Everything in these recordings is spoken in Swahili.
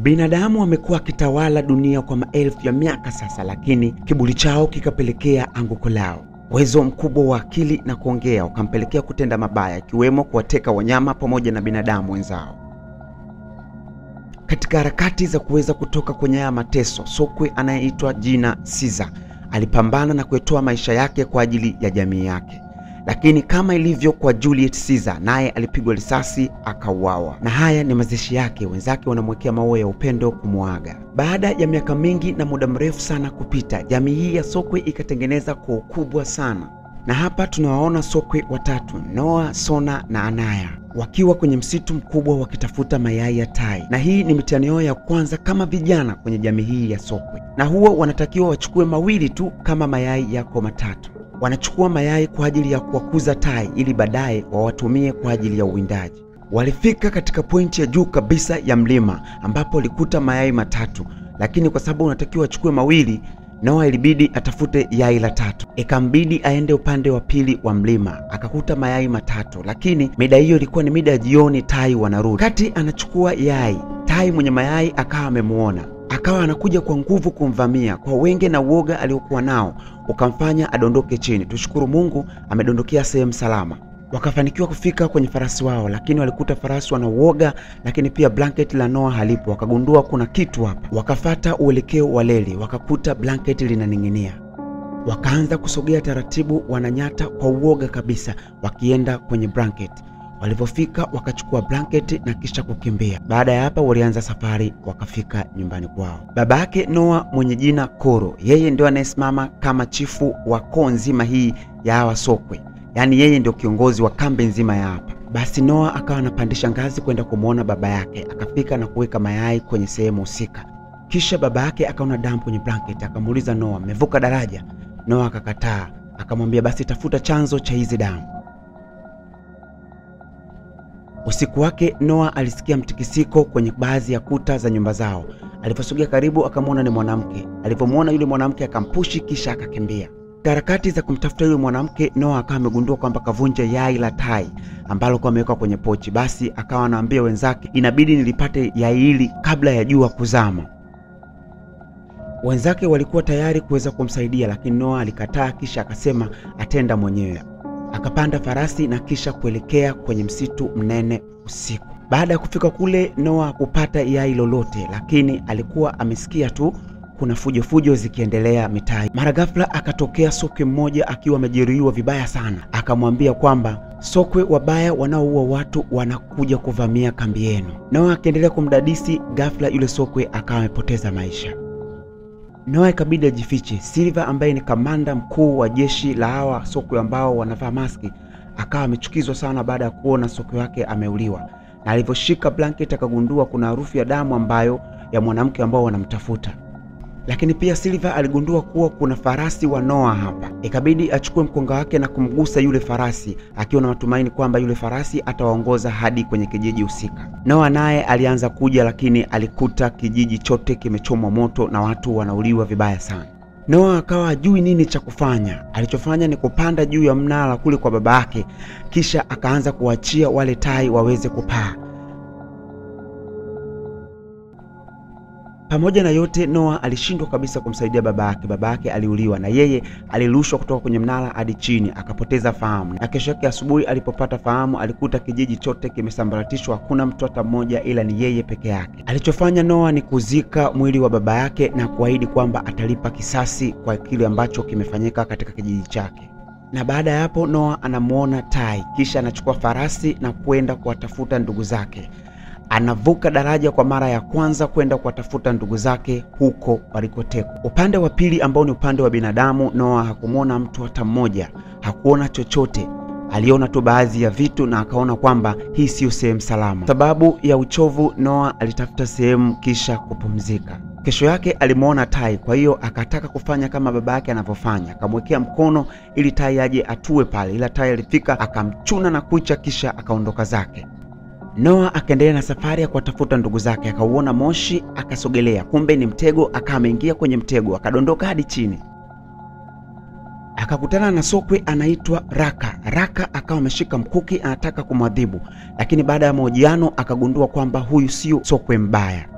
Binadamu wamekuwa kitawala dunia kwa maelfu ya miaka sasa, lakini kiburi chao kikapelekea anguko lao. Uwezo mkubwa wa akili na kuongea ukampelekea kutenda mabaya, ikiwemo kuwateka wanyama pamoja na binadamu wenzao. Katika harakati za kuweza kutoka kwenye haya mateso, sokwe anayeitwa jina Caesar alipambana na kuitoa maisha yake kwa ajili ya jamii yake. Lakini kama ilivyo kwa Julius Caesar, naye alipigwa risasi akauawa. Na haya ni mazishi yake, wenzake wanamwekea maua ya upendo kumuaga. Baada ya miaka mingi na muda mrefu sana kupita, jamii hii ya sokwe ikatengeneza koo kubwa sana. Na hapa tunawaona sokwe watatu, Noah, Sona na Anaya, wakiwa kwenye msitu mkubwa wakitafuta mayai ya tai. Na hii ni mitihani yao ya kwanza kama vijana kwenye jamii hii ya sokwe. Na huwa wanatakiwa wachukue mawili tu kama mayai yako matatu. Wanachukua mayai kwa ajili ya kuwakuza tai ili baadaye wawatumie kwa ajili ya uwindaji. Walifika katika pointi ya juu kabisa ya mlima ambapo walikuta mayai matatu, lakini kwa sababu unatakiwa achukue mawili, Noah ilibidi atafute yai la tatu. Ikambidi aende upande wa pili wa mlima, akakuta mayai matatu, lakini mida hiyo ilikuwa ni mida ya jioni, tai wanarudi. Kati anachukua yai, tai mwenye mayai akawa amemuona, akawa anakuja kwa nguvu kumvamia. Kwa wenge na uoga aliokuwa nao ukamfanya adondoke chini. Tushukuru Mungu amedondokea sehemu salama. Wakafanikiwa kufika kwenye farasi wao, lakini walikuta farasi wana uoga, lakini pia blanket la Noah halipo. Wakagundua kuna kitu hapa. Wakafata uelekeo wa leli, wakakuta blanket linaning'inia. Wakaanza kusogea taratibu, wananyata kwa uoga kabisa wakienda kwenye blanket. Walipofika wakachukua blanket na kisha kukimbia. Baada ya hapa walianza safari, wakafika nyumbani kwao. Baba yake Noah mwenye jina Koro, yeye ndio anayesimama kama chifu wa koo nzima hii ya hawa sokwe. Yaani yeye ndio kiongozi wa kambi nzima ya hapa. Basi Noah akawa anapandisha ngazi kwenda kumuona baba yake. Akafika na kuweka mayai kwenye sehemu husika. Kisha baba yake akaona damu kwenye blanket, akamuuliza Noah, "Mmevuka daraja?" Noah akakataa, akamwambia basi tafuta chanzo cha hizi damu. Usiku wake Noah alisikia mtikisiko kwenye baadhi ya kuta za nyumba zao. Aliposogea karibu akamwona ni mwanamke. Alipomuona yule mwanamke akampushi kisha akakimbia. Harakati za kumtafuta yule mwanamke, Noah akawa amegundua kwamba kavunja yai la tai ambalo kwa ameweka kwenye pochi. Basi akawa anaambia wenzake, inabidi nilipate yai hili kabla ya jua kuzama. Wenzake walikuwa tayari kuweza kumsaidia, lakini Noah alikataa kisha akasema atenda mwenyewe. Akapanda farasi na kisha kuelekea kwenye msitu mnene usiku. Baada ya kufika kule, Noah kupata yai lolote, lakini alikuwa amesikia tu kuna fujo zikiendelea mitai. Mara ghafla akatokea sokwe mmoja akiwa amejeruhiwa vibaya sana. Akamwambia kwamba sokwe wabaya wanaoua watu wanakuja kuvamia kambi yenu. Noah akaendelea kumdadisi, ghafla yule sokwe akawa amepoteza maisha. Noah ikabidi ajifiche. Silver ambaye ni kamanda mkuu wa jeshi la hawa sokwe ambao wanavaa maski akawa amechukizwa sana baada ya kuona sokwe wake ameuliwa. Na alivyoshika blanket akagundua kuna harufu ya damu ambayo ya mwanamke ambao wanamtafuta. Lakini pia Silver aligundua kuwa kuna farasi wa Noah hapa. Ikabidi achukue mkonga wake na kumgusa yule farasi, akiwa na matumaini kwamba yule farasi atawaongoza hadi kwenye kijiji husika. Noah naye alianza kuja, lakini alikuta kijiji chote kimechomwa moto na watu wanauliwa vibaya sana. Noah akawa hajui nini cha kufanya. Alichofanya ni kupanda juu ya mnara kule kwa baba yake, kisha akaanza kuachia wale tai waweze kupaa. Pamoja na yote, Noah alishindwa kabisa kumsaidia baba yake. Baba yake aliuliwa na yeye alirushwa kutoka kwenye mnara hadi chini, akapoteza fahamu. Na kesho yake asubuhi alipopata fahamu, alikuta kijiji chote kimesambaratishwa, hakuna mtu hata mmoja ila ni yeye peke yake. Alichofanya Noah ni kuzika mwili wa baba yake na kuahidi kwamba atalipa kisasi kwa kile ambacho kimefanyika katika kijiji chake. Na baada ya hapo Noah anamuona tai, kisha anachukua farasi na kwenda kuwatafuta ndugu zake. Anavuka daraja kwa mara ya kwanza kwenda kuwatafuta ndugu zake huko walikotekwa. Upande wa pili ambao ni upande wa binadamu, Noah hakumuona mtu hata mmoja, hakuona chochote. Aliona tu baadhi ya vitu na akaona kwamba hii sio sehemu salama. Sababu ya uchovu, Noah alitafuta sehemu kisha kupumzika. Kesho yake alimuona tai, kwa hiyo akataka kufanya kama baba yake anavyofanya. Akamwekea mkono ili tai aje atue pale, ila tai alifika akamchuna na kucha kisha akaondoka zake. Noah akaendelea na safari ya kuwatafuta ndugu zake. Akauona moshi, akasogelea, kumbe ni mtego. Akaameingia kwenye mtego, akadondoka hadi chini. Akakutana na sokwe anaitwa Raka. Raka akawa ameshika mkuki anataka kumwadhibu, lakini baada ya mahojiano akagundua kwamba huyu sio sokwe mbaya.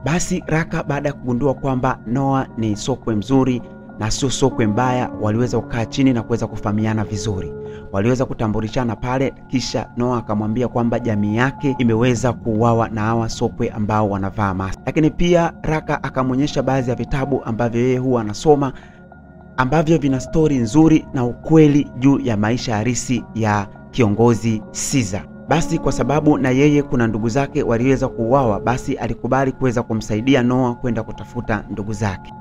Basi Raka baada ya kugundua kwamba Noah ni sokwe mzuri na sio sokwe mbaya, waliweza kukaa chini na kuweza kufahamiana vizuri. Waliweza kutambulishana pale, kisha Noah akamwambia kwamba jamii yake imeweza kuuawa na hawa sokwe ambao wanavaa mask. Lakini pia Raka akamwonyesha baadhi ya vitabu ambavyo yeye huwa anasoma ambavyo vina stori nzuri na ukweli juu ya maisha halisi ya kiongozi Caesar. Basi kwa sababu na yeye kuna ndugu zake waliweza kuuawa, basi alikubali kuweza kumsaidia Noah kwenda kutafuta ndugu zake.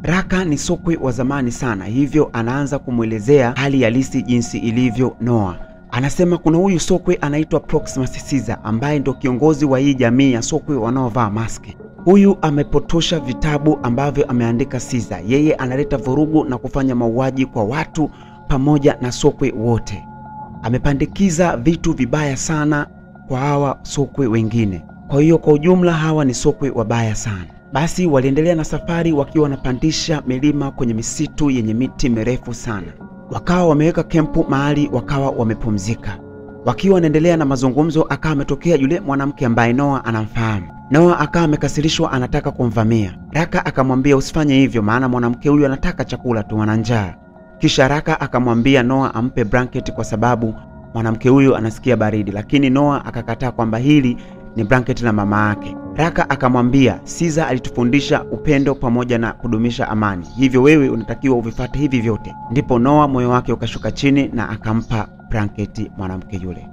Raka ni sokwe wa zamani sana, hivyo anaanza kumwelezea hali halisi jinsi ilivyo Noah. Anasema kuna huyu sokwe anaitwa Proximus Caesar ambaye ndo kiongozi wa hii jamii ya sokwe wanaovaa maski. Huyu amepotosha vitabu ambavyo ameandika Caesar. Yeye analeta vurugu na kufanya mauaji kwa watu pamoja na sokwe wote. Amepandikiza vitu vibaya sana kwa hawa sokwe wengine. Kwa hiyo kwa ujumla hawa ni sokwe wabaya sana. Basi waliendelea na safari wakiwa wanapandisha milima kwenye misitu yenye miti mirefu sana. Wakawa wameweka kempu mahali wakawa wamepumzika. Wakiwa wanaendelea na mazungumzo, akawa ametokea yule mwanamke ambaye Noah anamfahamu. Noah akawa amekasirishwa, anataka kumvamia. Raka akamwambia usifanye hivyo, maana mwanamke huyu anataka chakula tu, ana njaa. Kisha Raka akamwambia Noah ampe blanket kwa sababu mwanamke huyu anasikia baridi, lakini Noah akakataa kwamba hili ni blanket la mama yake. Raka akamwambia Caesar alitufundisha upendo pamoja na kudumisha amani, hivyo wewe unatakiwa uvifuate hivi vyote. Ndipo Noah moyo wake ukashuka chini na akampa blanketi mwanamke yule.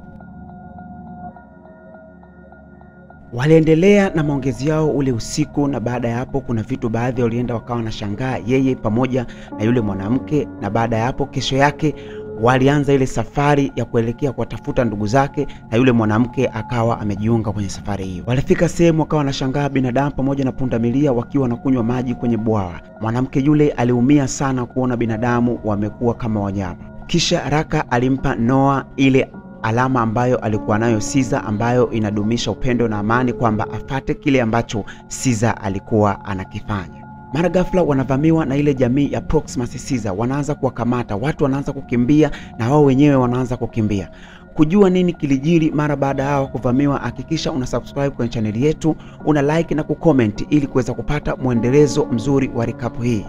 Waliendelea na maongezi yao ule usiku, na baada ya hapo kuna vitu baadhi walienda wakawa na shangaa yeye pamoja na yule mwanamke. Na baada ya hapo kesho yake walianza ile safari ya kuelekea kuwatafuta ndugu zake, na yule mwanamke akawa amejiunga kwenye safari hiyo. Walifika sehemu wakawa na shangaa binadamu pamoja na pundamilia wakiwa wanakunywa maji kwenye bwawa. Mwanamke yule aliumia sana kuona binadamu wamekuwa kama wanyama. Kisha Raka alimpa Noah ile alama ambayo alikuwa nayo Caesar, ambayo inadumisha upendo na amani, kwamba afate kile ambacho Caesar alikuwa anakifanya. Mara ghafla wanavamiwa na ile jamii ya Proximus Caesar, wanaanza kuwakamata watu, wanaanza kukimbia na wao wenyewe wanaanza kukimbia. Kujua nini kilijiri mara baada ya kuvamiwa, hakikisha una subscribe kwenye channel yetu, una like na kucomment ili kuweza kupata muendelezo mzuri wa recap hii.